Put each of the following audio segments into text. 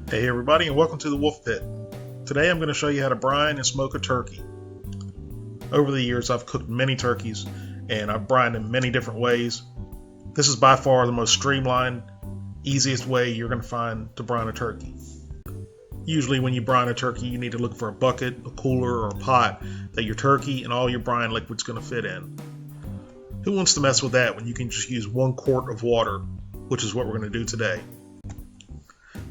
Hey everybody, and welcome to the Wolfe Pit. Today I'm going to show you how to brine and smoke a turkey. Over the years I've cooked many turkeys and I've brined in many different ways. This is by far the most streamlined, easiest way you're going to find to brine a turkey. Usually when you brine a turkey you need to look for a bucket, a cooler, or a pot that your turkey and all your brine liquid's going to fit in. Who wants to mess with that when you can just use 1 quart of water, which is what we're going to do today.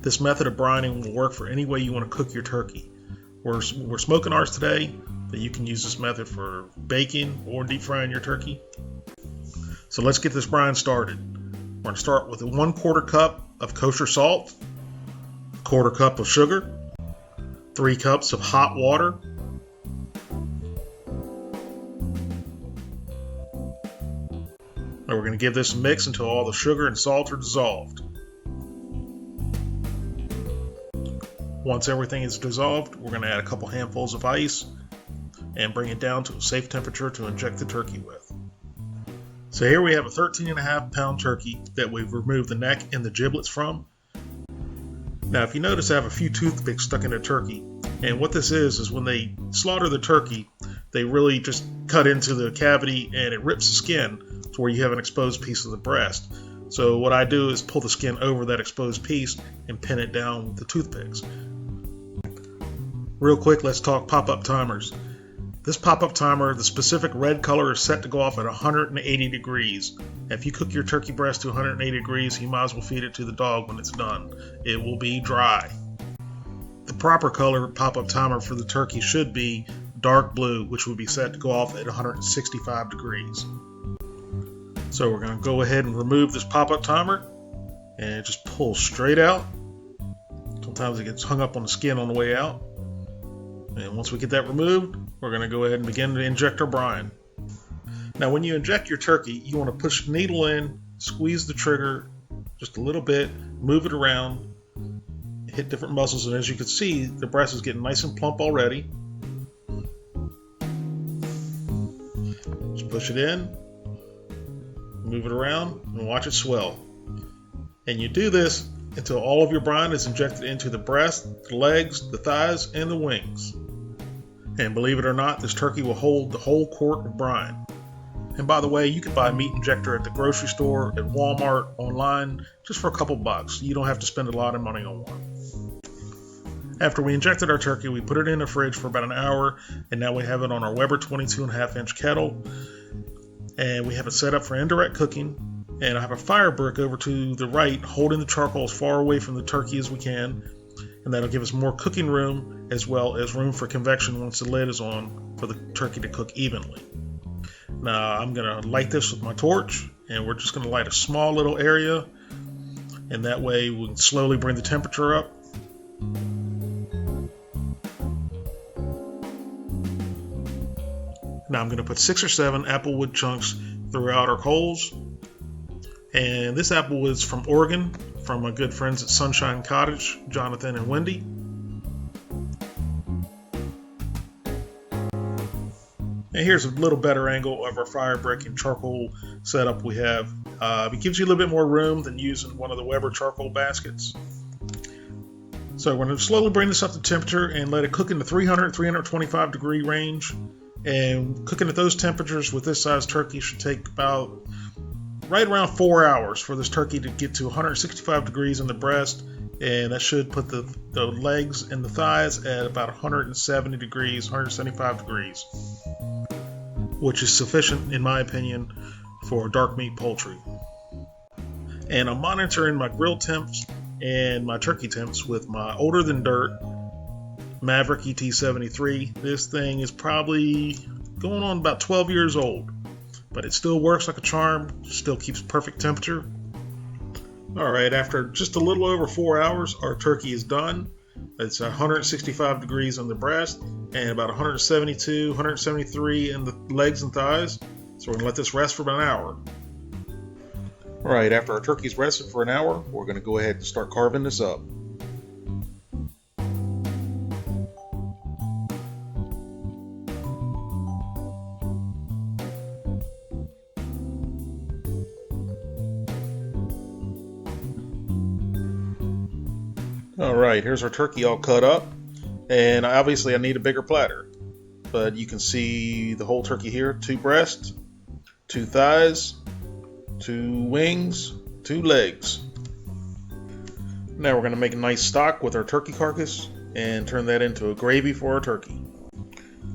This method of brining will work for any way you want to cook your turkey. We're smoking ours today, but you can use this method for baking or deep frying your turkey. So let's get this brine started. We're going to start with a 1/4 cup of kosher salt, 1/4 cup of sugar, 3 cups of hot water, and we're going to give this a mix until all the sugar and salt are dissolved. Once everything is dissolved, we're going to add a couple handfuls of ice and bring it down to a safe temperature to inject the turkey with. So here we have a 13.5 pound turkey that we've removed the neck and the giblets from. Now if you notice, I have a few toothpicks stuck in the turkey, and what this is when they slaughter the turkey, they really just cut into the cavity and it rips the skin to where you have an exposed piece of the breast. So what I do is pull the skin over that exposed piece and pin it down with the toothpicks. Real quick, let's talk pop-up timers. This pop-up timer, the specific red color, is set to go off at 180 degrees. If you cook your turkey breast to 180 degrees, you might as well feed it to the dog when it's done. It will be dry. The proper color pop-up timer for the turkey should be dark blue, which would be set to go off at 165 degrees. So we're going to go ahead and remove this pop-up timer and just pull straight out. Sometimes it gets hung up on the skin on the way out. And once we get that removed, we're going to go ahead and begin to inject our brine. Now when you inject your turkey, you want to push the needle in, squeeze the trigger just a little bit, move it around, hit different muscles, and as you can see, the breast is getting nice and plump already. Just push it in, move it around, and watch it swell. And you do this until all of your brine is injected into the breast, the legs, the thighs, and the wings. And believe it or not, this turkey will hold the whole quart of brine. And by the way, you can buy a meat injector at the grocery store, at Walmart, online, just for a couple bucks. You don't have to spend a lot of money on one. After we injected our turkey, we put it in the fridge for about an hour, and now we have it on our Weber 22.5 inch kettle. And we have it set up for indirect cooking. And I have a fire brick over to the right, holding the charcoal as far away from the turkey as we can. And that'll give us more cooking room, as well as room for convection once the lid is on, for the turkey to cook evenly. Now I'm going to light this with my torch, and we're just going to light a small little area, and that way we can slowly bring the temperature up. Now I'm going to put 6 or 7 applewood chunks throughout our coals. And this apple is from Oregon, from my good friends at Sunshine Cottage, Jonathan and Wendy. And here's a little better angle of our fire brick and charcoal setup we have. It gives you a little bit more room than using one of the Weber charcoal baskets. So we're going to slowly bring this up to temperature and let it cook in the 300-325 degree range. And cooking at those temperatures with this size turkey should take about right around 4 hours for this turkey to get to 165 degrees in the breast, and that should put the legs and the thighs at about 170 degrees, 175 degrees, which is sufficient in my opinion for dark meat poultry. And I'm monitoring my grill temps and my turkey temps with my older than dirt Maverick ET73. This thing is probably going on about 12 years old, but it still works like a charm, still keeps perfect temperature. Alright, after just a little over 4 hours, our turkey is done. It's 165 degrees on the breast and about 172, 173 in the legs and thighs. So we're going to let this rest for about an hour. Alright, after our turkey's rested for an hour, we're going to go ahead and start carving this up. Alright, here's our turkey all cut up. And obviously I need a bigger platter. But you can see the whole turkey here. 2 breasts, 2 thighs, 2 wings, 2 legs. Now we're going to make a nice stock with our turkey carcass and turn that into a gravy for our turkey.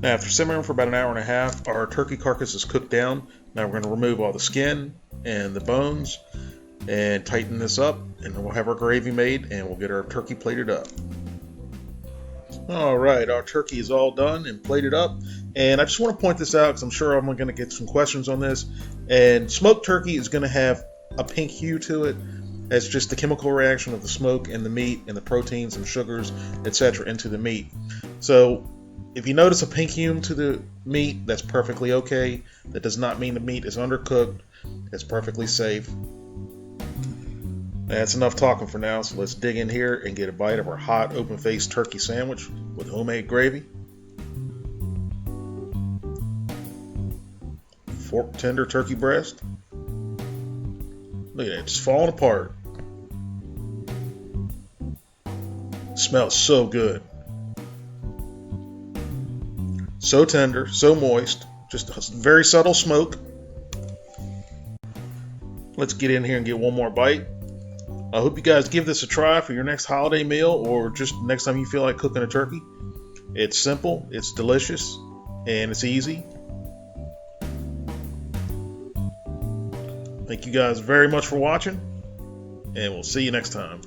Now after simmering for about an hour and a half, our turkey carcass is cooked down. Now we're going to remove all the skin and the bones and tighten this up, and then we'll have our gravy made and we'll get our turkey plated up. Alright, our turkey is all done and plated up, and I just want to point this out because I'm sure I'm going to get some questions on this. And smoked turkey is going to have a pink hue to it. That's just the chemical reaction of the smoke and the meat and the proteins and sugars, etc. into the meat. So if you notice a pink hue to the meat, that's perfectly okay. That does not mean the meat is undercooked. It's perfectly safe. That's enough talking for now, so let's dig in here and get a bite of our hot open-faced turkey sandwich with homemade gravy. Fork tender turkey breast. Look at it, it's falling apart. Smells so good. So tender, so moist, just a very subtle smoke. Let's get in here and get one more bite. I hope you guys give this a try for your next holiday meal or just next time you feel like cooking a turkey. It's simple, it's delicious, and it's easy. Thank you guys very much for watching, and we'll see you next time.